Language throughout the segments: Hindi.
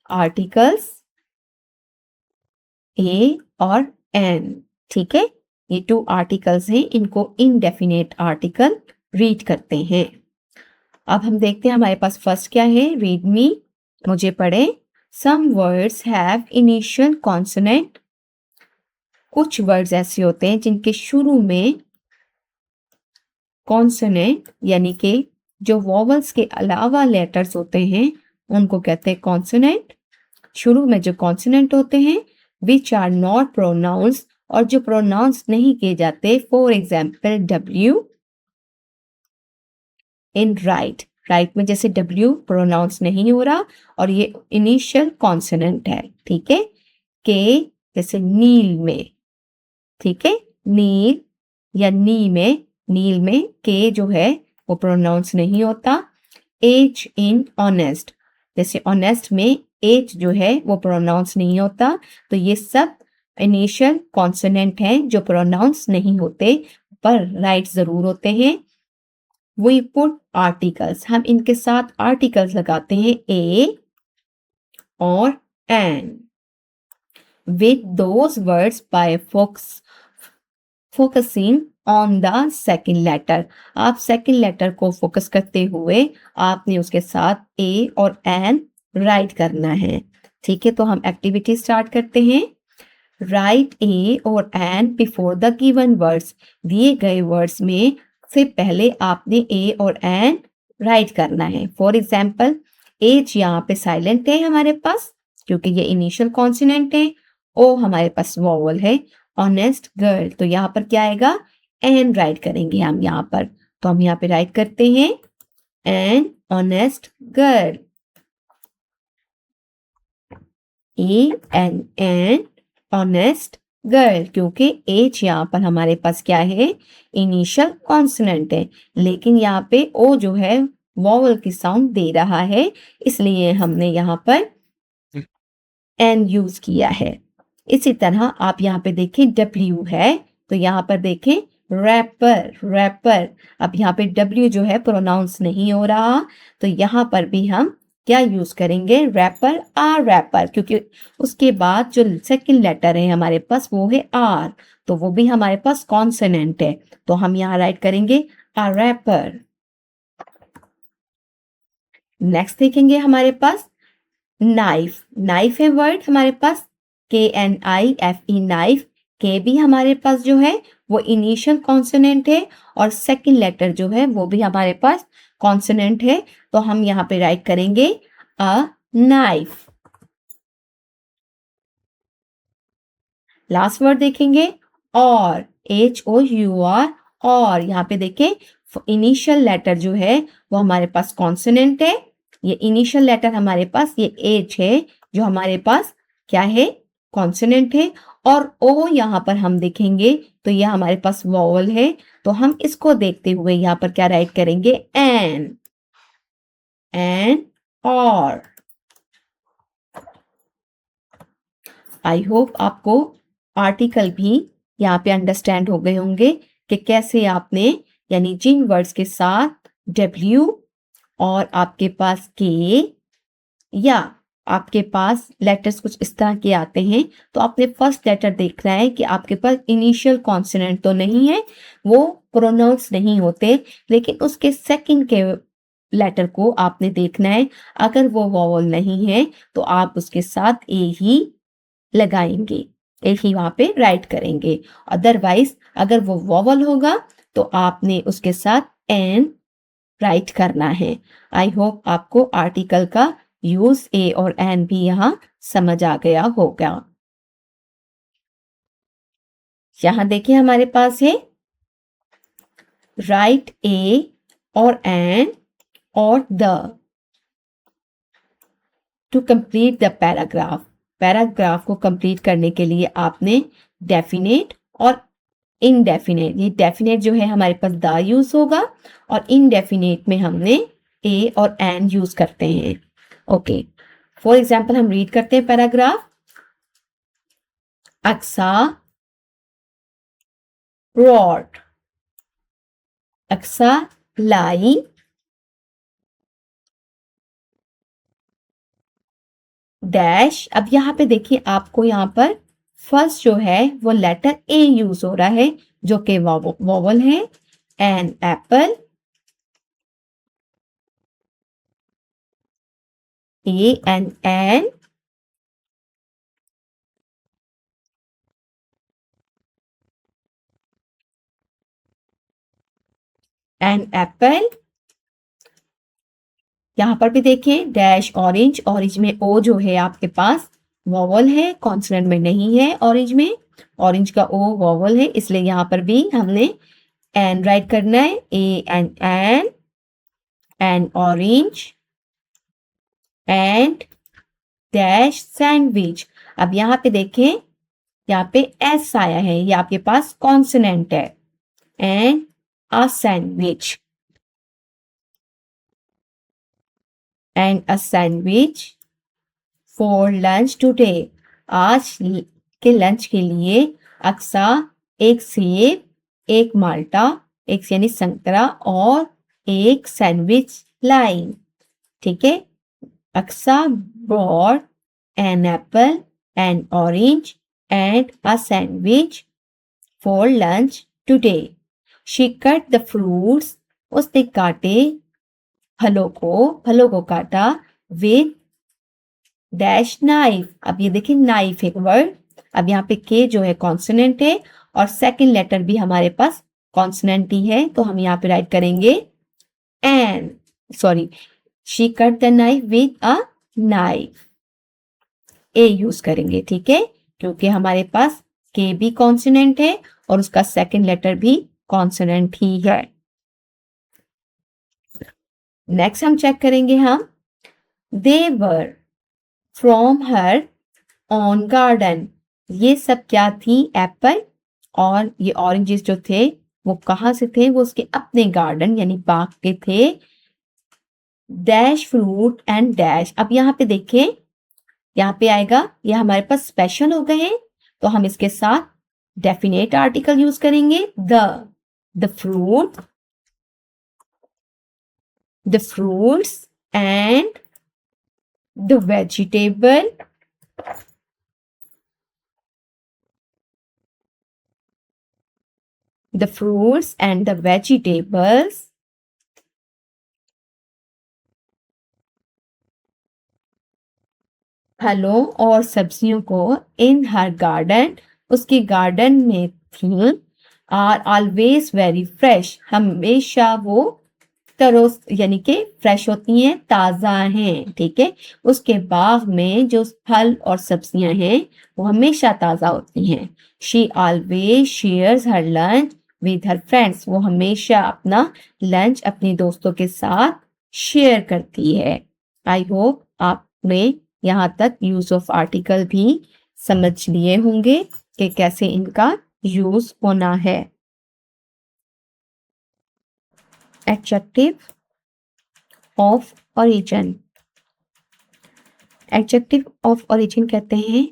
आर्टिकल्स ए और एन, ठीक है। ये 2 आर्टिकल्स हैं, इनको इनडेफिनेट आर्टिकल रीड करते हैं। अब हम देखते हैं हमारे पास फर्स्ट क्या है, रीड मी, मुझे पढ़े। Some words have initial consonant, कुछ वर्ड्स ऐसे होते हैं जिनके शुरू में कॉन्सोनेंट यानी कि जो वॉवल्स के अलावा लेटर्स होते हैं उनको कहते हैं कॉन्सोनेंट। शुरू में जो कॉन्सोनेंट होते हैं विच आर नॉट प्रोनाउंस, और जो प्रोनाउंस नहीं किए जाते, for example W in right. Right में जैसे डब्ल्यू प्रोनाउंस नहीं हो रहा और ये इनिशियल कॉन्सोनेंट है, ठीक है। के जैसे नील में, ठीक है, नील या नील में के जो है वो प्रोनाउंस नहीं होता। एज इन ऑनेस्ट, जैसे ऑनेस्ट में एज जो है वो प्रोनाउंस नहीं होता। तो ये सब इनिशियल कॉन्सोनेंट हैं जो प्रोनाउंस नहीं होते पर राइट जरूर होते हैं। वी पुट आर्टिकल्स, हम इनके साथ आर्टिकल्स लगाते हैं ए और N with those words by focusing on the second letter। आप सेकंड लेटर को फोकस करते हुए आपने उसके साथ ए और एन राइट करना है, ठीक है। तो हम एक्टिविटी स्टार्ट करते हैं। राइट ए और an before the given words, दिए गए वर्ड्स में से पहले आपने ए और एन राइट करना है। फॉर एग्जाम्पल एज यहाँ पे साइलेंट है हमारे पास क्योंकि ये इनिशियल कॉन्सोनेंट है। ओ हमारे पास वॉवल है। ऑनेस्ट गर्ल, तो यहाँ पर क्या आएगा, एन राइट करेंगे हम यहाँ पर। तो हम यहाँ पे राइट करते हैं an honest girl, an honest girl, क्योंकि एच यहाँ पर हमारे पास क्या है, इनिशियल कॉन्सोनेंट है, लेकिन यहाँ पे ओ जो है वॉवल की साउंड दे रहा है, इसलिए हमने यहाँ पर एन यूज किया है। इसी तरह आप यहाँ पे देखें डब्ल्यू है, तो यहाँ पर देखें रैपर। अब यहाँ पे डब्ल्यू जो है प्रोनाउंस नहीं हो रहा, तो यहाँ पर भी हम क्या यूज करेंगे, रैपर आर रैपर, क्योंकि उसके बाद जो सेकंड लेटर है हमारे पास वो है आर, तो वो भी हमारे पास कॉन्सोनेंट है, तो हम यहाँ राइट करेंगे आ रैपर। नेक्स्ट देखेंगे हमारे पास नाइफ है वर्ड हमारे पास, KNIFE नाइफ। के भी हमारे पास जो है वो इनिशियल कॉन्सोनेंट है और सेकंड लेटर जो है वो भी हमारे पास कॉन्सोनेंट है, तो हम यहाँ पे राइट करेंगे अ नाइफ। लास्ट वर्ड देखेंगे और, HOUR, और यहाँ पे देखें इनिशियल लेटर जो है वो हमारे पास कॉन्सोनेंट है। ये इनिशियल लेटर हमारे पास ये एच है जो हमारे पास क्या है, कॉन्सोनेंट है। और ओ यहाँ पर हम देखेंगे तो यह हमारे पास वॉवल है, तो हम इसको देखते हुए यहाँ पर क्या राइट करेंगे, एन और। आई होप आपको आर्टिकल भी यहाँ पे अंडरस्टैंड हो गए होंगे कि कैसे आपने, यानी जिन वर्ड्स के साथ डब्ल्यू और आपके पास के या आपके पास लेटर्स कुछ इस तरह के आते हैं, तो आपने फर्स्ट लेटर देखना है कि आपके पास इनिशियल कॉन्सोनेंट तो नहीं है, वो प्रोनाउंस नहीं होते, लेकिन उसके सेकंड के लेटर को आपने देखना है। अगर वो वॉवल नहीं है तो आप उसके साथ ए ही लगाएंगे, एक ही वहां पे राइट करेंगे। अदरवाइज अगर वो वॉवल होगा तो आपने उसके साथ एन राइट करना है। आई होप आपको आर्टिकल का यूज ए और एन भी यहां समझ आ गया होगा। यहां देखिए हमारे पास है राइट ए और एन और the two complete the paragraph. Paragraph को कंप्लीट करने के लिए आपने डेफिनेट और इनडेफिनेट, ये डेफिनेट जो है हमारे पास द यूज होगा और इनडेफिनेट में हमने ए और एन यूज करते हैं। ओके, फॉर एग्जाम्पल हम रीड करते हैं पैराग्राफ। अक्सा रॉड, अक्सा लाई डैश। अब यहाँ पे देखिए आपको यहाँ पर फर्स्ट जो है वो लेटर ए यूज हो रहा है जो कि वॉवल है। An apple, A N an, an apple. यहाँ पर भी देखें डैश ऑरेंज, ऑरेंज में ओ जो है आपके पास वॉवल है, कॉन्सोनेंट में नहीं है। ऑरेंज में ऑरेंज का ओ वॉवल है, इसलिए यहाँ पर भी हमने एन राइट करना है। A N an, an orange, and dash sandwich. अब यहाँ पे देखें, यहाँ पे एस आया है, ये आपके पास कॉन्सोनेंट है। And a sandwich, and a sandwich for lunch today. आज के लंच के लिए अक्सा एक सेब, एक माल्टा, एक यानी संतरा और एक सैंडविच लाई। ठीक है। Aqsa brought an apple, an orange and a sandwich for lunch today. She cut the fruits. उसने काटे फलों को काटा with dash knife। अब ये देखिए नाइफ एक वर्ड। अब यहाँ पे के जो है कॉन्सोनेंट है और सेकंड लेटर भी हमारे पास कॉन्सोनेंट ही है, तो हम यहाँ पे राइट करेंगे an, sorry, she cut the knife with a knife. A use करेंगे, ठीक है, क्योंकि हमारे पास के भी कॉन्सोनेंट है और उसका सेकंड लेटर भी कॉन्सोनेंट ही है। नेक्स्ट हम चेक करेंगे हम they were from her own garden. ये सब क्या थी? एप्पल और ये ऑरेंजेस जो थे वो कहाँ से थे? वो उसके अपने गार्डन यानी बाग के थे। Dash fruit and dash. अब यहाँ पे देखें, यहाँ पे आएगा, ये हमारे पास स्पेशल हो गए हैं, तो हम इसके साथ डेफिनेट आर्टिकल यूज करेंगे। The fruits and the vegetable, the fruits and the vegetables फलों और सब्जियों को इन हर गार्डन, उसके गार्डन में थी, आर ऑलवेज वेरी फ्रेश, हमेशा वो तरोस यानी कि फ्रेश होती हैं, ताज़ा हैं। ठीक है, उसके बाग में जो फल और सब्जियां हैं वो हमेशा ताज़ा होती हैं। She always shares her lunch with her friends, वो हमेशा अपना लंच अपने दोस्तों के साथ शेयर करती है। आई होप आपने यहाँ तक यूज ऑफ आर्टिकल भी समझ लिए होंगे कि कैसे इनका यूज होना है। Adjective of origin. Adjective of origin कहते हैं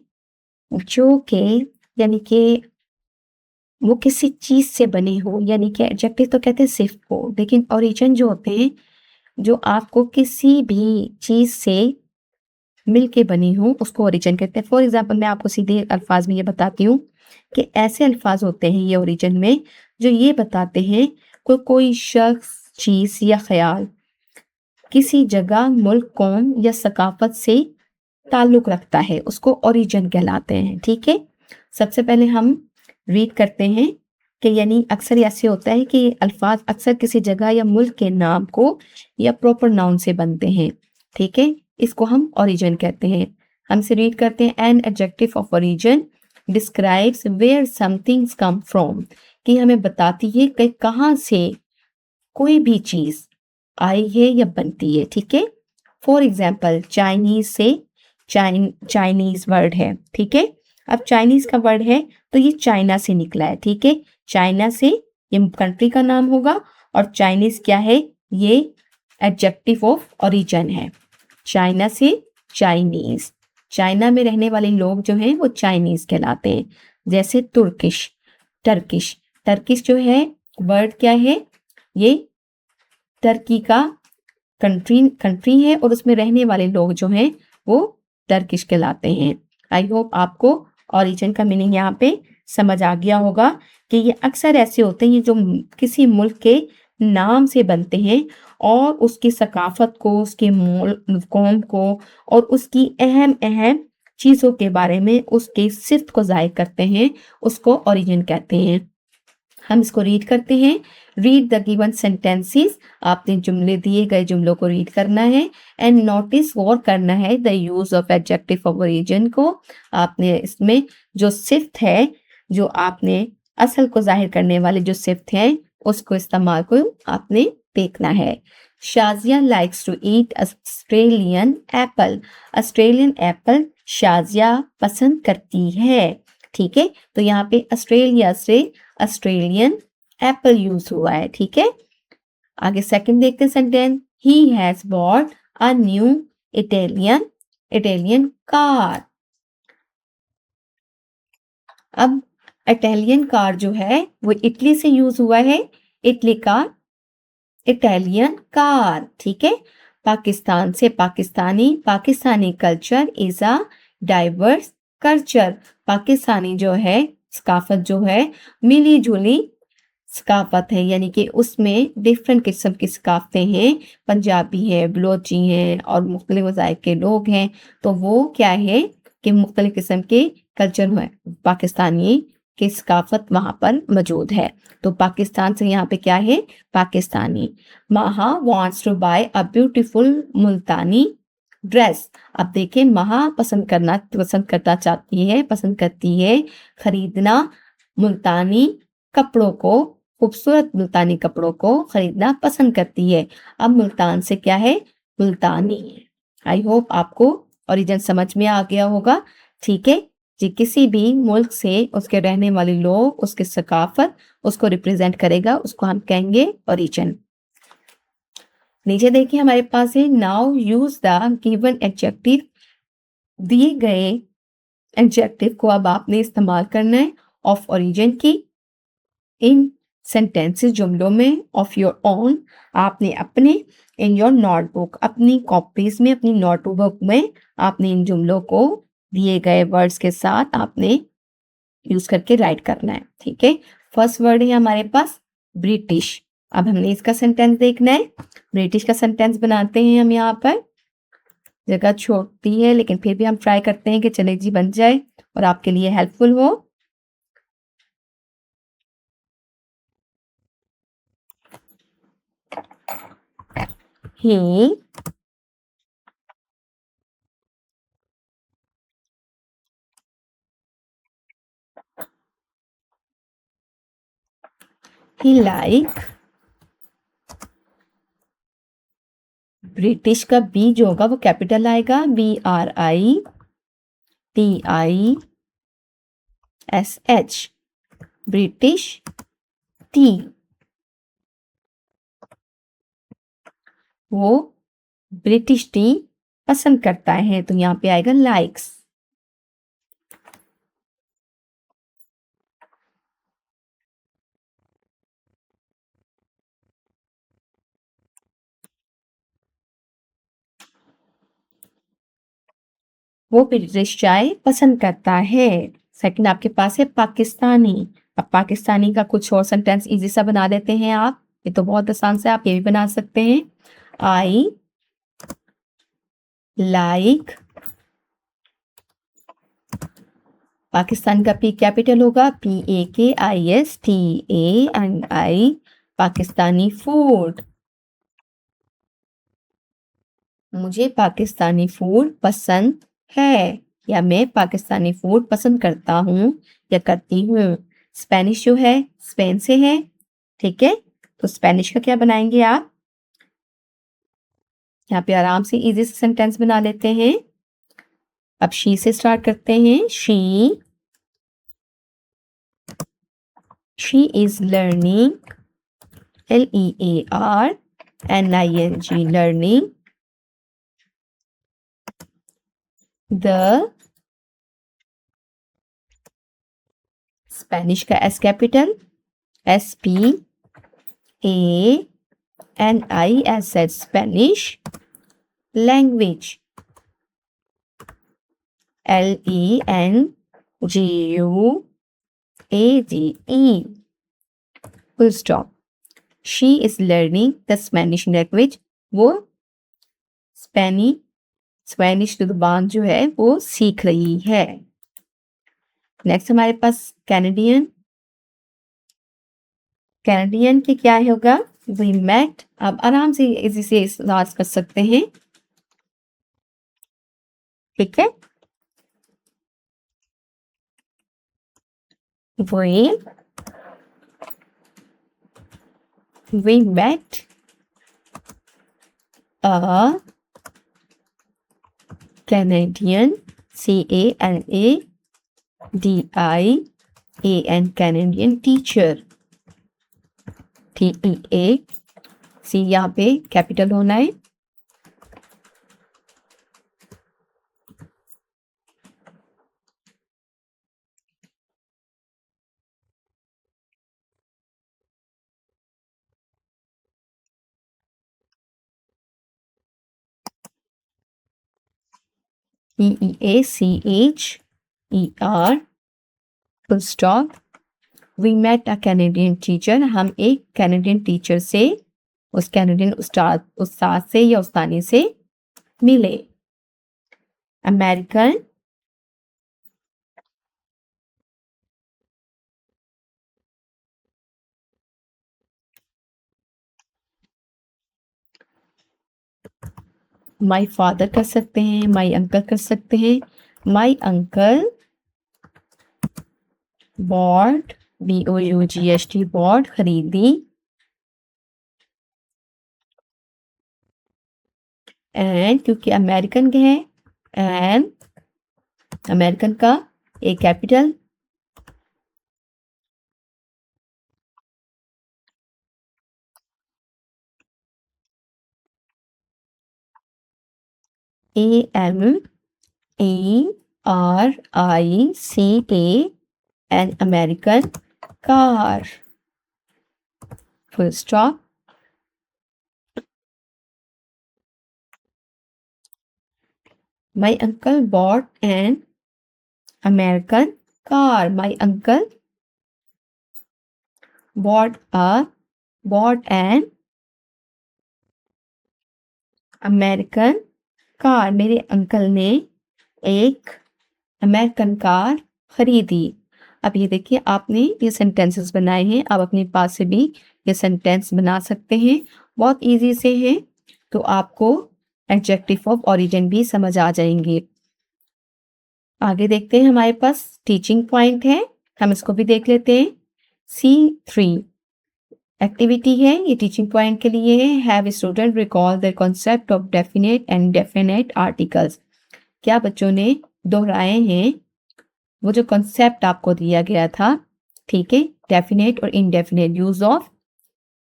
जो कि यानी कि वो किसी चीज से बने हो, यानी कि एडजेक्टिव तो कहते हैं सिर्फ को, लेकिन ओरिजिन जो होते हैं जो आपको किसी भी चीज से मिलके बनी हो उसको ओरिजिन कहते हैं। फॉर एग्जाम्पल मैं आपको सीधे अल्फाज में ये बताती हूँ कि ऐसे अल्फाज होते हैं ये ओरिजिन में जो ये बताते हैं कोई शख्स, चीज या ख्याल किसी जगह, मुल्क, कौम या सकाफत से ताल्लुक रखता है, उसको ओरिजिन कहलाते हैं। ठीक है, सबसे पहले हम रीड करते हैं कि यानी अक्सर ऐसे होता है कि अल्फाज अक्सर किसी जगह या मुल्क के नाम को या प्रॉपर नाउन से बनते हैं। ठीक है, इसको हम ओरिजिन कहते हैं। हमसे रीड करते हैं an adjective of origin describes where somethings come from, कि हमें बताती है कि कहाँ से कोई भी चीज आई है या बनती है। ठीक है, फॉर एग्जाम्पल चाइनीज से चाइनीज वर्ड है। ठीक है, अब चाइनीज का वर्ड है तो ये चाइना से निकला है। ठीक है, चाइना से ये कंट्री का नाम होगा और चाइनीज क्या है? ये एडजेक्टिव ऑफ ओरिजिन है। चाइना से चाइनीज, चाइना में रहने वाले लोग जो हैं वो चाइनीज कहलाते हैं। जैसे तुर्किश, टर्किश, टर्किश जो है वर्ड क्या है? ये टर्की का कंट्री है और उसमें रहने वाले लोग जो हैं वो टर्किश कहलाते हैं। आई होप आपको ओरिजिन का मीनिंग यहाँ पे समझ आ गया होगा कि ये अक्सर ऐसे होते हैं जो किसी मुल्क के नाम से बनते हैं और उसकी सकाफत को, उसके कौम को और उसकी अहम अहम चीज़ों के बारे में उसके सिर्फ को जाहिर करते हैं, उसको ओरिजिन कहते हैं। हम इसको रीड करते हैं। रीड द गिवन सेंटेंसेस, आपने जुमले दिए गए जुमलों को रीड करना है एंड नोटिस गौर करना है the use of adjective of origin को। आपने इसमें जो सिफ्त है, जो आपने असल को जाहिर करने वाले जो सिफ्त है, उसको इस्तेमाल को आपने देखना है। Shazia likes to eat Australian apple. Australian apple Shazia पसंद करती है। ठीक है, तो यहाँ पे ऑस्ट्रेलिया से ऑस्ट्रेलियन एप्पल यूज हुआ है। ठीक है, आगे सेकंड देखते हैं sentence. He has bought a new Italian car. अब इटालियन कार जो है वो इटली से यूज हुआ है, इटली का इटालियन कार। ठीक है, पाकिस्तान से Pakistani culture is a diverse culture. Pakistani जो है सकाफत जो है मिली जुली सकाफत है, यानी कि उसमें डिफरेंट किस्म की सकाफतें हैं, पंजाबी है, बलोची हैं और मुख्तलिफ मज़ाहिब के लोग हैं। तो वो क्या है कि मुख्तलिफ किस्म के कल्चर है, पाकिस्तानी की सकाफत वहाँ पर मौजूद है। तो पाकिस्तान से यहाँ पे क्या है, Pakistani. Maha wants to buy a beautiful Multani dress. अब देखें, महा पसंद करती है खरीदना मुल्तानी कपड़ों को, खूबसूरत मुल्तानी कपड़ों को खरीदना पसंद करती है। अब मुल्तान से क्या है, मुल्तानी। आई होप आपको ओरिजिन समझ में आ गया होगा। ठीक है जी, किसी भी मुल्क से उसके रहने वाले लोग, उसकी सकाफत उसको रिप्रेजेंट करेगा, उसको हम कहेंगे ओरिजिन। नीचे देखिए हमारे पास है now use the given adjective. दिए गए एडजेक्टिव को अब आपने इस्तेमाल करना है ऑफ ओरिजिन की इन सेंटेंसेस, जुमलों में, ऑफ योर ओन, आपने अपने, इन योर नोटबुक, अपनी कॉपीज में, अपनी नोटबुक में आपने इन जुमलों को दिए गए वर्ड्स के साथ आपने यूज करके राइट करना है। ठीक है, फर्स्ट वर्ड है हमारे पास ब्रिटिश। अब हमने इसका सेंटेंस देखना है। ब्रिटिश का सेंटेंस बनाते हैं हम। यहाँ पर जगह छोटी है लेकिन फिर भी हम ट्राई करते हैं कि चले जी बन जाए और आपके लिए हेल्पफुल हो। He like, ब्रिटिश का बी जो होगा वो कैपिटल आएगा, BRITISH, ब्रिटिश टी। वो ब्रिटिश टी पसंद करता है, तो यहाँ पे आएगा लाइक्स। वो ब्रिटिश चाय पसंद करता है। सेकंड आपके पास है पाकिस्तानी। अब पाकिस्तानी का कुछ और सेंटेंस इजी सा बना देते हैं आप। ये तो बहुत आसान से आप ये भी बना सकते हैं। आई लाइक, पाकिस्तान का पी कैपिटल होगा, PAKISTANI, पाकिस्तानी फूड। मुझे पाकिस्तानी फूड पसंद है, या मैं पाकिस्तानी फूड पसंद करता हूँ या करती हूँ। स्पेनिश जो है स्पेन से है। ठीक है, तो स्पेनिश का क्या बनाएंगे आप। यहाँ पे आराम से इजी सेंटेंस बना लेते हैं। अब शी से स्टार्ट करते हैं। She is learning, LEARNING, learning the, Spanish का S capital, SPANISH, Spanish language. LENGUADE. Full stop. She is learning the Spanish language. वो स्पेनिश जुबान जो है वो सीख रही है। नेक्स्ट हमारे पास कैनेडियन के क्या होगा? We met. आप आराम से इसी से इस्तेमाल कर सकते हैं, ठीक है। we met a Canadian, CANADIAN, Canadian teacher, TEA, सी यहाँ पे कैपिटल होना है। TEACHER, full stop. We met a Canadian teacher. हम एक कैनेडियन टीचर से, उस कैनेडियन उस्ताद से या उस्तानी से मिले। अमेरिकन माई फादर कर सकते हैं, माई अंकल कर सकते हैं। My uncle bought, BOUGHT, bought खरीदी। एंड क्योंकि अमेरिकन के हैं, एंड अमेरिकन का एक capital, AMERICA, an American car, full stop. My uncle bought an American car. My uncle bought an American car. मेरे अंकल ने एक अमेरिकन कार खरीदी। अब ये देखिए, आपने ये सेंटेंसेस बनाए हैं, आप अपने पास से भी ये सेंटेंस बना सकते हैं, बहुत इजी से हैं, तो आपको एडजेक्टिव ऑफ ओरिजिन भी समझ आ जाएंगे। आगे देखते हैं, हमारे पास टीचिंग पॉइंट है, हम इसको भी देख लेते हैं। C3 एक्टिविटी है, ये टीचिंग पॉइंट के लिए है। Have student recall the concept of definite and indefinite articles. क्या बच्चों ने दोहराए हैं वो जो कॉन्सेप्ट आपको दिया गया था, ठीक है, डेफिनेट और इनडेफिनेट यूज ऑफ।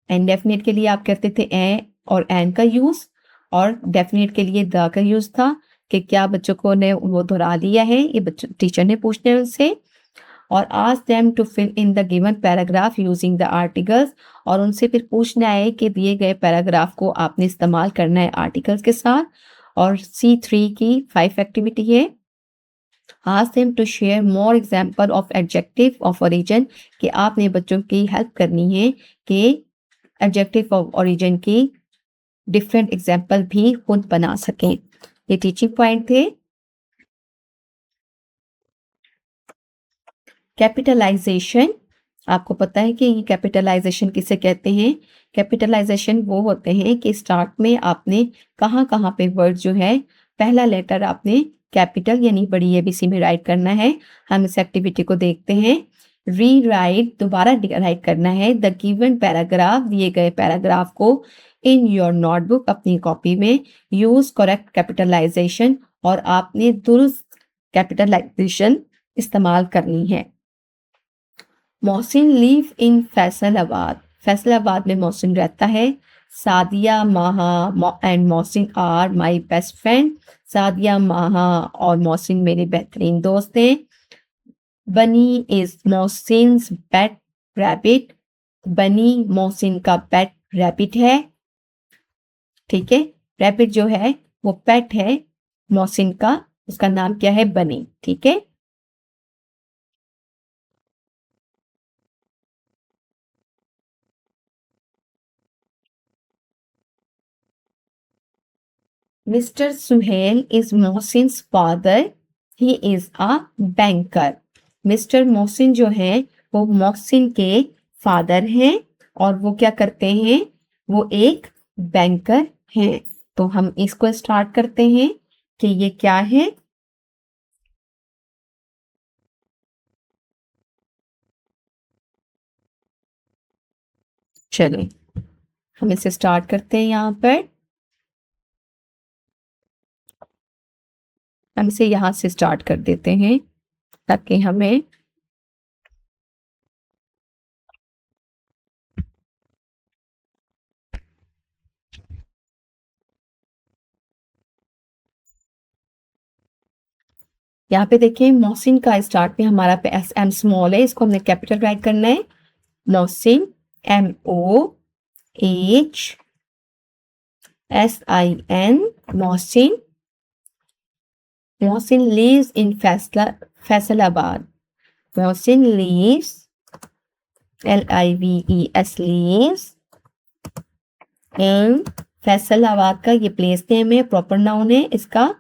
इनडेफिनेट के लिए आप कहते थे ए और एन का यूज, और डेफिनेट के लिए द का यूज था। कि क्या बच्चों को ने वो दोहरा लिया है, ये बच्चों टीचर ने पूछना है उनसे। और ask them to fill in the given paragraph using the articles, और उनसे फिर पूछना है कि दिए गए पैराग्राफ को आपने इस्तेमाल करना है आर्टिकल्स के साथ। और C3 की 5 एक्टिविटी है, ask them to share more example of adjective of origin, कि आपने बच्चों की हेल्प करनी है कि adjective of origin की डिफरेंट एग्जाम्पल भी खुद बना सकें। ये टीचिंग पॉइंट थे। कैपिटलाइजेशन, आपको पता है कि ये कैपिटलाइजेशन किसे कहते हैं? कैपिटलाइजेशन वो होते हैं कि स्टार्ट में आपने कहाँ कहाँ पे वर्ड जो है पहला लेटर आपने कैपिटल यानी बड़ी ABC में राइट करना है। हम इस एक्टिविटी को देखते हैं। री राइट, दोबारा राइट करना है द गिवन पैराग्राफ, दिए गए पैराग्राफ को इन योर नोटबुक, अपनी कॉपी में। यूज करेक्ट कैपिटलाइजेशन, और आपने दुरुस्त कैपिटलाइजेशन इस्तेमाल करनी है। मोहसिन लिव इन फैसलाबाद, फैसलाबाद में मोहसिन रहता है। Sadia, Maha and Mohsin are my best friend, Sadia, Maha और मोहसिन मेरे बेहतरीन दोस्त हैं। बनी इज मोहसिन्स पेट रैबिट, बनी मोहसिन का पेट रैबिट है, ठीक है। रैबिट जो है वो पेट है मोहसिन का उसका नाम क्या है? बनी। ठीक है, mister Suhail is Mohsin's father, he is a banker. Mister Mohsin जो है वो मोहसिन के फादर हैं और वो क्या करते हैं? वो एक बैंकर हैं। तो हम इसको स्टार्ट करते हैं कि ये क्या है। चलो हम इसे स्टार्ट करते हैं। यहाँ पर हम इसे यहाँ से स्टार्ट कर देते हैं ताकि हमें यहाँ पे देखिए मोहसिन का स्टार्ट में हमारा पे एस एम स्मॉल है, इसको हमने कैपिटल राइट करना है। Mohsin, MOHSIN, Mohsin. Mohsin lives in Faisalabad. Mohsin lives, LIVES, lives in Faisalabad का ये प्लेस नेम है, प्रॉपर नाउन है। इसका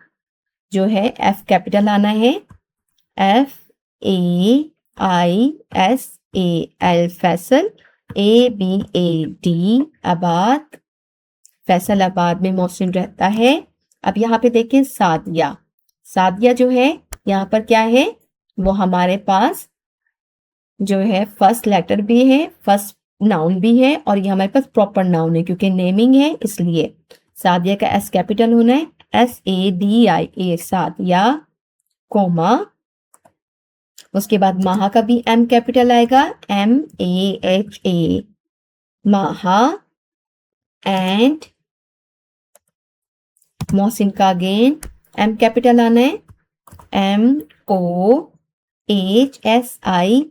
जो है F कैपिटल आना है, FAISAL, फैसल, ABAD, आबाद। फैसलाबाद में मोहसिन रहता है। अब यहाँ पे देखें सादिया। सादिया जो है यहाँ पर क्या है? वो हमारे पास जो है फर्स्ट लेटर भी है, फर्स्ट नाउन भी है और ये हमारे पास प्रॉपर नाउन है क्योंकि नेमिंग है इसलिए। सादिया का S कैपिटल होना है, SADIA, सादिया, कोमा। उसके बाद माहा का भी M कैपिटल आएगा, MAHA, माहा। एंड मोहसिन का अगेन M कैपिटल आना है, MOHSIN,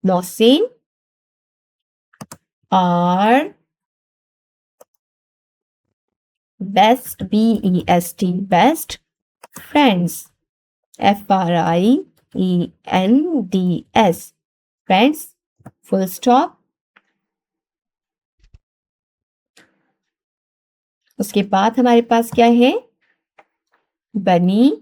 Mohsin. Are best, BEST, best friends, FRIENDS, friends, full stop. उसके बाद हमारे पास क्या है? बनी,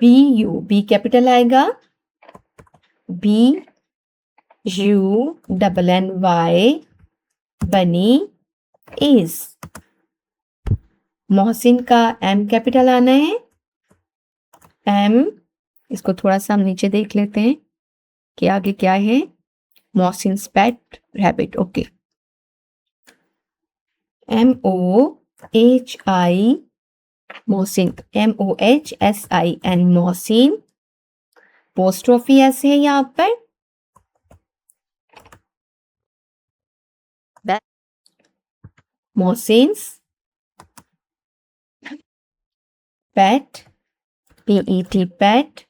BU, B कैपिटल आएगा, BUNNY, बनी इज। मोहसिन का M कैपिटल आना है, M। इसको थोड़ा सा हम नीचे देख लेते हैं कि आगे क्या है। Mohsin pet rabbit, okay. MOHI, Mohsin, MOHSIN, Mohsin. Apostrophe ऐसे है यहाँ पर, Mohsin's pet, PET, pet,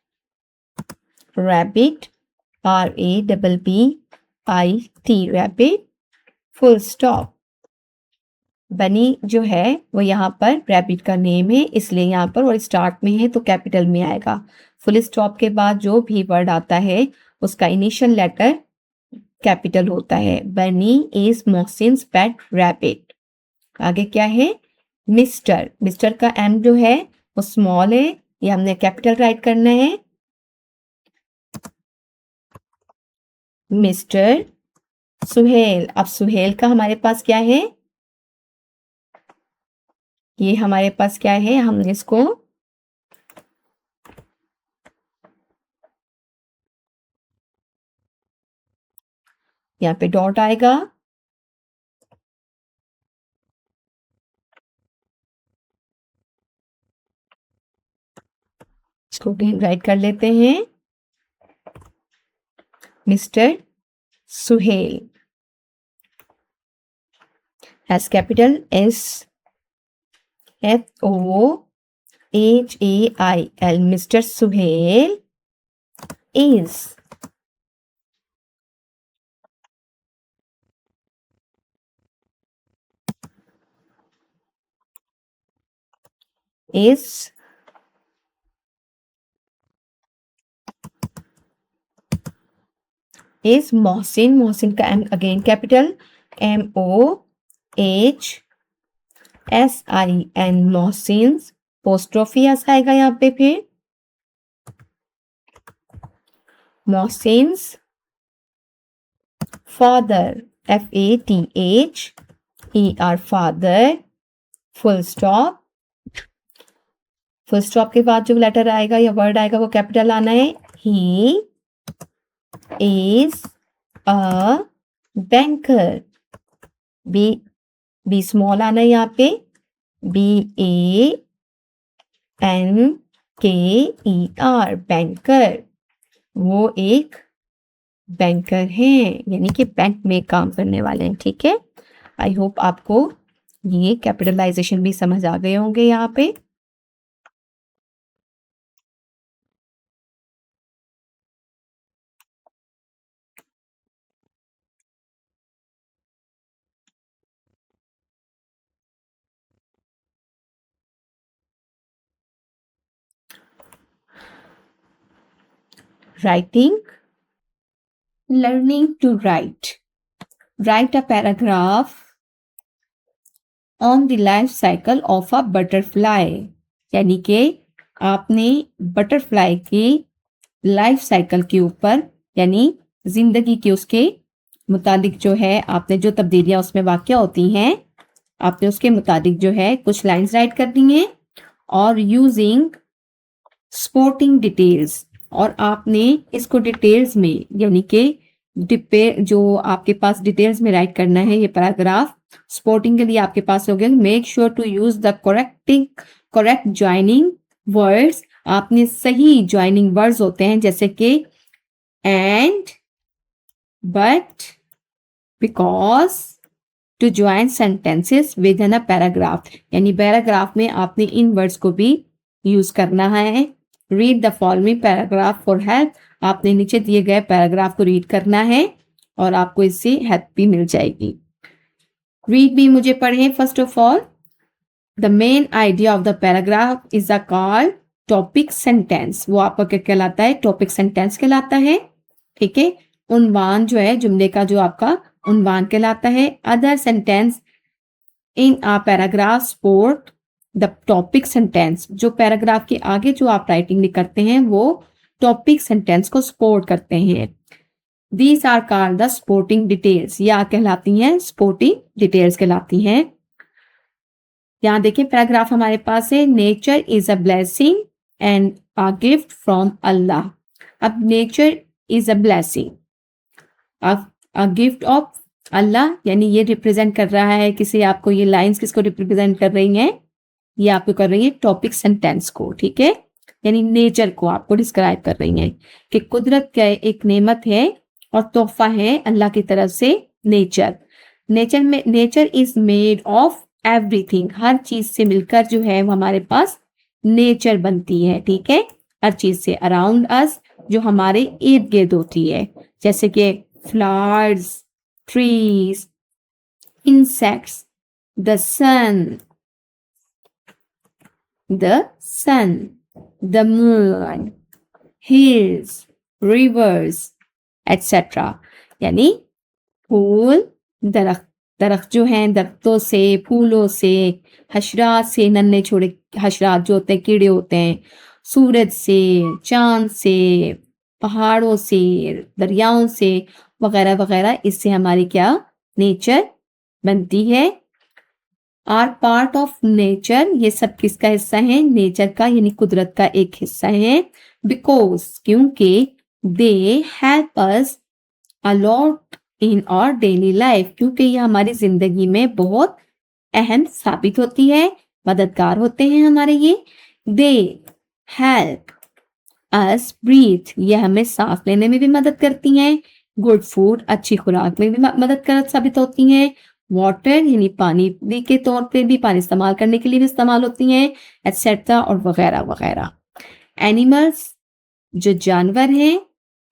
rabbit, RABBIT, rabbit, full stop. बनी जो है वो यहाँ पर रैबिट का नेम है इसलिए यहाँ पर, और स्टार्ट में है तो कैपिटल में आएगा। फुल स्टॉप के बाद जो भी वर्ड आता है उसका इनिशियल लेटर कैपिटल होता है। बनी इज मोहसिन्स पेट रैबिट। आगे क्या है? मिस्टर, मिस्टर का M जो है वो स्मॉल है, ये हमने कैपिटल राइट करना है। मिस्टर सुहेल। अब सुहेल का हमारे पास क्या है? ये हमारे पास क्या है? हमने इसको यहाँ पे डॉट आएगा, इसको राइट कर लेते हैं। Mister Suhail, has capital SOHAIL, Mr. Suhail is is Mohsin, Mohsin का M again capital MOHSIN, Mohsin, apostrophe ऐसा आएगा यहाँ पे, फिर Mohsin's father FATHER, father, full stop, full stop के बाद जो लेटर आएगा या वर्ड आएगा वो कैपिटल आना है। He is a banker, B small आना है यहाँ पे, BANKER, बैंकर, वो एक बैंकर हैं, यानी कि बैंक में काम करने वाले हैं। ठीक है, आई होप आपको ये कैपिटलाइजेशन भी समझ आ गए होंगे यहाँ पे। Writing, learning to write. Write a paragraph on the life cycle of a butterfly, यानी कि आपने बटरफ्लाई की लाइफ साइकिल के ऊपर, यानी जिंदगी के उसके मुताबिक जो है आपने जो तब्दीलियां उसमें वाक़या होती हैं, आपने उसके मुताबिक जो है कुछ लाइंस राइट करनी है और यूजिंग स्पोर्टिंग डिटेल्स, और आपने इसको डिटेल्स में यानी कि जो आपके पास डिटेल्स में राइट करना है ये पैराग्राफ। स्पोर्टिंग के लिए आपके पास हो गया make sure to use the correct joining words, आपने सही ज्वाइनिंग वर्ड्स होते हैं जैसे कि and, but, because, to join sentences with in a paragraph, यानी पैराग्राफ में आपने इन वर्ड्स को भी यूज करना है। Read the following paragraph for help, आपने नीचे दिए गए पैराग्राफ को रीड करना है और आपको इससे हेल्प भी मिल जाएगी। रीड भी मुझे पढ़ें। First of all, the main idea of the paragraph is a called topic sentence, वो आपका क्या कहलाता है? टॉपिक सेंटेंस कहलाता है। ठीक है, उन्वान जो है जुमले का जो आपका उन्वान कहलाता है। Other sentence in a paragraph support the topic sentence, जो पैराग्राफ के आगे जो आप राइटिंग करते हैं वो टॉपिक सेंटेंस को सपोर्ट करते हैं। These are called the supporting details, या कहलाती हैं सपोर्टिंग डिटेल्स कहलाती हैं। यहाँ देखिए पैराग्राफ हमारे पास है, nature is a blessing and a gift from Allah. अब nature is a blessing, a gift of Allah, यानी ये रिप्रेजेंट कर रहा है किसी, आपको ये लाइंस किसको रिप्रेजेंट कर रही हैं? ये आपको कर रही है टॉपिक सेंटेंस को। ठीक है, यानी नेचर को आपको डिस्क्राइब कर रही हैं कि कुदरत का एक नेमत है और तोहफा है अल्लाह की तरफ से nature. Nature is made of everything, हर चीज से मिलकर जो है वो हमारे पास नेचर बनती है। ठीक है, हर चीज से अराउंड अस, जो हमारे इर्द गिर्द होती है, जैसे कि flowers, trees, insects, the sun, the moon, hills, rivers, etc. यानी फूल, दरख्त जो हैं दरख्तों से, फूलों से, हशरात से, नन्हे छोटे हशरात जो होते हैं, कीड़े होते हैं, सूरज से, चांद से, पहाड़ों से, दरियाओं से, वगैरह वगैरह, इससे हमारी क्या नेचर बनती है। आर पार्ट ऑफ नेचर, ये सब किसका हिस्सा है? नेचर का, यानी कुदरत का एक हिस्सा है। बिकॉज, क्योंकि they help us a lot in our daily life, क्योंकि ये हमारी जिंदगी में बहुत अहम साबित होती है, मददगार होते हैं हमारे ये। दे हेल्प अस ब्रीथ, ये हमें सांस लेने में भी मदद करती हैं। गुड फूड, अच्छी खुराक में भी मददगार साबित होती हैं। वाटर, यानी पानी भी के तौर पे भी, पानी इस्तेमाल करने के लिए भी इस्तेमाल होती हैं, एटसेट्रा, और वगैरह वगैरह। एनिमल्स, जो जानवर हैं,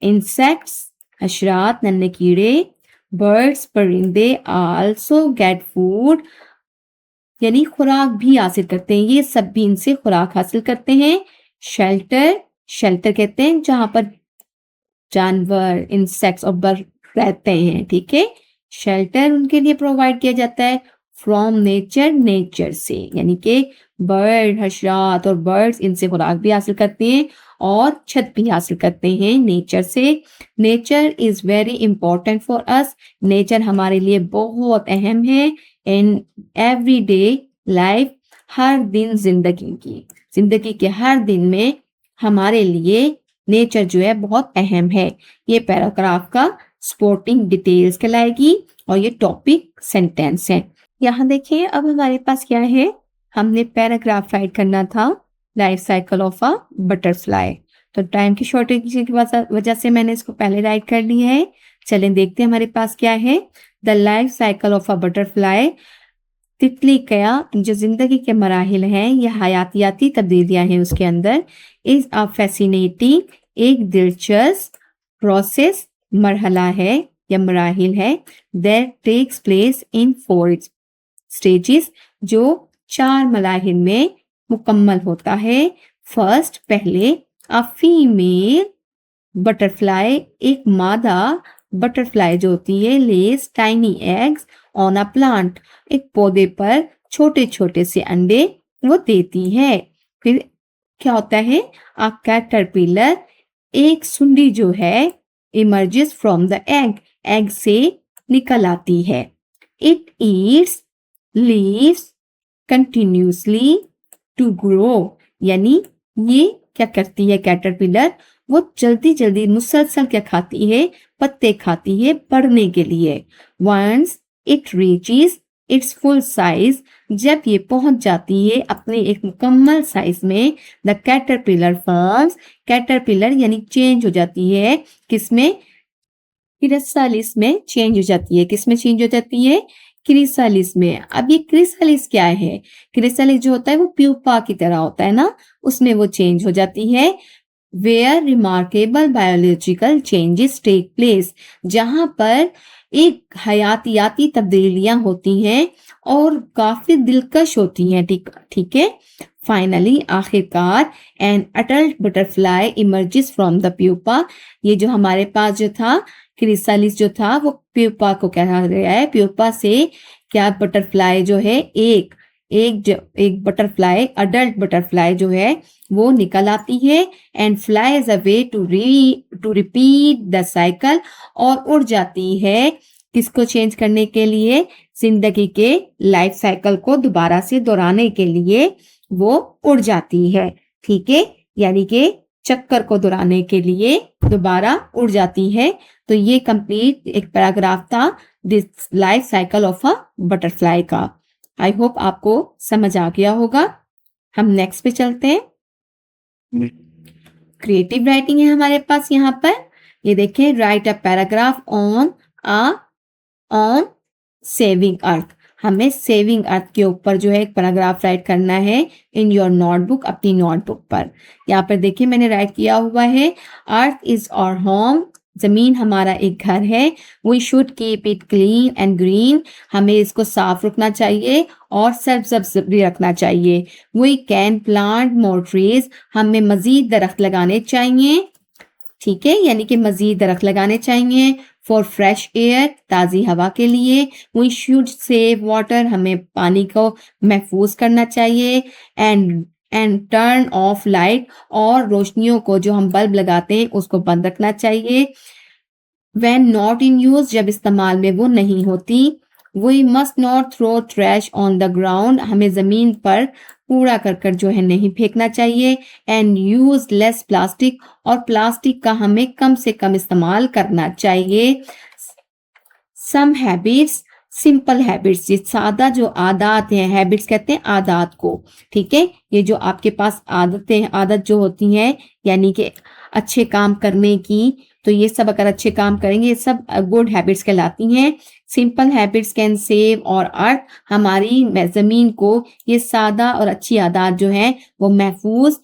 इंसेक्ट्स, हशरात, नन्हे कीड़े, बर्ड्स, परिंदे, आल्सो गेट फूड यानी खुराक भी हासिल करते हैं, ये सब भी इनसे खुराक हासिल करते हैं। शेल्टर, शेल्टर कहते हैं जहां पर जानवर, इंसेक्ट्स और बर्ड रहते हैं, ठीक है। शेल्टर उनके लिए प्रोवाइड किया जाता है फ्रॉम नेचर, नेचर से, यानी कि बर्ड, हशरात और बर्ड्स इनसे खुराक भी हासिल करते हैं और छत भी हासिल करते हैं नेचर से। Nature is very important for us, nature हमारे लिए बहुत अहम है इन एवरीडे लाइफ, हर दिन जिंदगी के हर दिन में हमारे लिए नेचर जो है बहुत अहम है। ये पैराग्राफ का स्पोर्टिंग डिटेल्स कहलाएगी और ये टॉपिक सेंटेंस है। यहाँ देखिए अब हमारे पास क्या है, हमने पैराग्राफ राइट करना था life cycle of a butterfly, तो टाइम की शॉर्टेज की वजह से मैंने इसको पहले राइट कर लिया है। चलें देखते हैं हमारे पास क्या है। The life cycle of a butterfly, तितली का जो जिंदगी के मराहिल हैं, ये हयातियाती तब्दीलियां हैं उसके अंदर, इज अ फैसिनेटिंग, एक दिलचस्प प्रोसेस, मरहला है या मराहिल है, that takes place in 4 stages, जो 4 मराहिल में मुकम्मल होता है। फर्स्ट, पहले, अ फीमेल बटरफ्लाई, एक मादा बटरफ्लाई जो होती है, less tiny eggs on a plant, एक पौधे पर छोटे छोटे से अंडे वो देती है। फिर क्या होता है, अ कैटरपिलर, एक सुंडी जो है, emerges from the egg, egg से निकल आती है। It eats leaves continuously to grow, यानी ये क्या करती है कैटरपिलर, वो जल्दी जल्दी मुसलसल क्या खाती है, पत्ते खाती है बढ़ने के लिए। Once it reaches its full size, जब ये पहुंच जाती है अपने एक मुकम्मल साइज में, द कैटरपिलर फॉर्म्स, कैटरपिलर यानी चेंज हो जाती है, किसमें, क्रिसालिस में चेंज हो जाती है। किसमें चेंज हो जाती है, क्रिसालिस में। अब ये क्रिसालिस क्या है, क्रिसालिस जो होता है वो प्यूपा की तरह होता है ना, उसमें वो चेंज हो जाती है। Where remarkable biological changes take place, जहां पर एक हयातियाती तब्दीलियां होती हैं और काफी दिलकश होती हैं, ठीक है। फाइनली, आखिरकार, an adult butterfly emerges from the pupa, ये जो हमारे पास जो था क्रिसालिस जो था वो प्यूपा को कहा गया है। प्यूपा से क्या बटरफ्लाई जो है, एक बटरफ्लाई, अडल्ट बटरफ्लाई जो है वो निकल आती है and flies away to repeat the cycle, और उड़ जाती है किसको चेंज करने के लिए, जिंदगी के लाइफ साइकिल को दोबारा से दोहराने के लिए वो उड़ जाती है, ठीक है। यानी कि चक्कर को दोहराने के लिए दोबारा उड़ जाती है। तो ये कंप्लीट एक पैराग्राफ था this life cycle of a butterfly का। आई होप आपको समझ आ गया होगा। हम नेक्स्ट पे चलते हैं। क्रिएटिव राइटिंग है हमारे पास यहाँ पर, ये देखें, write a paragraph on saving earth, हमें सेविंग अर्थ के ऊपर जो है एक पैराग्राफ राइट करना है इन योर नोटबुक, अपनी नोटबुक पर। यहाँ पर देखिए मैंने राइट किया हुआ है, अर्थ इज आवर होम, जमीन हमारा एक घर है। We should keep it clean and green, हमें इसको साफ रखना चाहिए और सब्ज भी रखना चाहिए। We can plant more trees, हमें मजीद दरख्त लगाने चाहिए, ठीक है, यानी कि मजीद दरख्त लगाने चाहिए। फॉर फ्रेश एयर, ताज़ी हवा के लिए। वी शुड सेव वाटर, हमें पानी को महफूज करना चाहिए। एंड टर्न ऑफ लाइट, और रोशनियों को जो हम बल्ब लगाते हैं उसको बंद रखना चाहिए। व्हेन नॉट इन यूज, जब इस्तेमाल में वो नहीं होती। We must not throw trash on the ground, हमें ज़मीन पर कूड़ा करकट जो है नहीं फेंकना चाहिए। एंड यूज लेस प्लास्टिक, और प्लास्टिक का हमें कम से कम इस्तेमाल करना चाहिए। सम हैबिट्स, सिंपल हैबिट्स, ये सादा जो आदत हैं, हैबिट्स कहते हैं आदत को, ठीक है। ये जो आपके पास आदतें, आदत जो होती हैं यानी कि अच्छे काम करने की, तो ये सब अगर अच्छे काम करेंगे ये सब गुड हैबिट्स कहलाती हैं। सिंपल हैबिट्स कैन सेव और अर्थ, हमारी जमीन को ये सादा और अच्छी आदत जो है वो महफूज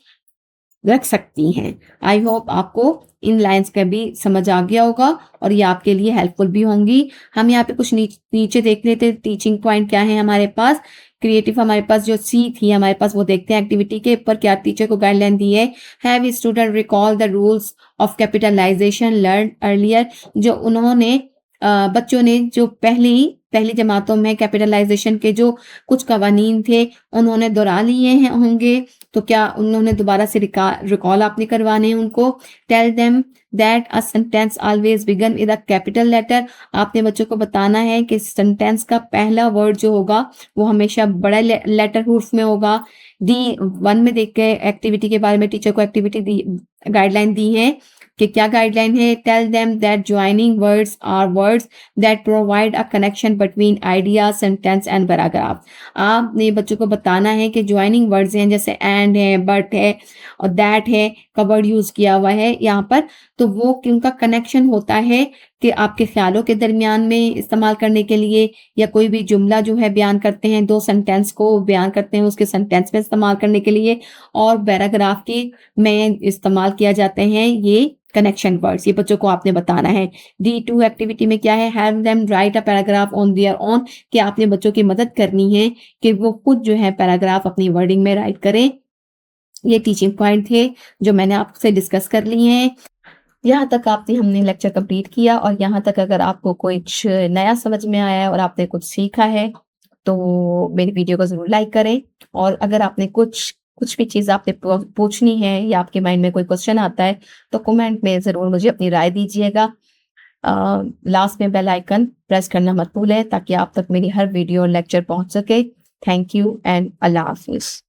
रख सकती हैं। आई होप आपको इन लाइन्स का भी समझ आ गया होगा और ये आपके लिए हेल्पफुल भी होंगी। हम यहाँ पे कुछ नीचे देख लेते हैं टीचिंग पॉइंट क्या है हमारे पास। क्रिएटिव हमारे पास जो सी थी हमारे पास वो देखते हैं एक्टिविटी के ऊपर क्या टीचर को गाइडलाइन दी है। Have student recall the rules of capitalisation learn earlier. जो उन्होंने बच्चों ने जो पहली जमातों में कैपिटलाइजेशन के जो कुछ कवानीन थे उन्होंने दोहरा लिए हैं होंगे, तो क्या उन्होंने दोबारा से रिकॉल आपने करवाने हैं उनको। Tell them that a sentence always begin with a capital letter. आपने बच्चों को बताना है कि सेंटेंस का पहला वर्ड जो होगा वो हमेशा बड़ा लेटर हुर्फ में होगा। D1 में देख के एक्टिविटी के बारे में टीचर को एक्टिविटी दी गाइडलाइन दी है कि क्या गाइडलाइन है। Tell them that joining words are words that provide a connection between idea sentence and paragraph. आपने बच्चों को बताना है कि ज्वाइनिंग वर्ड्स हैं जैसे एंड है, बट है और दैट है का वर्ड यूज किया हुआ है यहाँ पर, तो वो उनका कनेक्शन होता है कि आपके ख्यालों के दरमियान में इस्तेमाल करने के लिए, या कोई भी जुमला जो है बयान करते हैं, दो सेंटेंस को बयान करते हैं उसके सेंटेंस में इस्तेमाल करने के लिए, और पैराग्राफ के में इस्तेमाल किया जाते हैं ये कनेक्शन वर्ड्स। ये बच्चों को आपने बताना है। D2 एक्टिविटी में क्या है, have them right a paragraph on their own, कि आपने बच्चों की मदद करनी है कि वो खुद जो है पैराग्राफ अपनी वर्डिंग में राइट करें। ये टीचिंग पॉइंट थे जो मैंने आपसे डिस्कस कर लिए हैं। यहाँ तक आपने हमने लेक्चर कंप्लीट किया और यहाँ तक अगर आपको कुछ नया समझ में आया है और आपने कुछ सीखा है तो मेरी वीडियो को ज़रूर लाइक करें। और अगर आपने कुछ भी चीज़ आपने पूछनी है या आपके माइंड में कोई क्वेश्चन आता है तो कमेंट में ज़रूर मुझे अपनी राय दीजिएगा। लास्ट में बेल आइकन प्रेस करना मत भूलें ताकि आप तक मेरी हर वीडियो और लेक्चर पहुँच सके। थैंक यू एंड अल्लाह हाफिज़।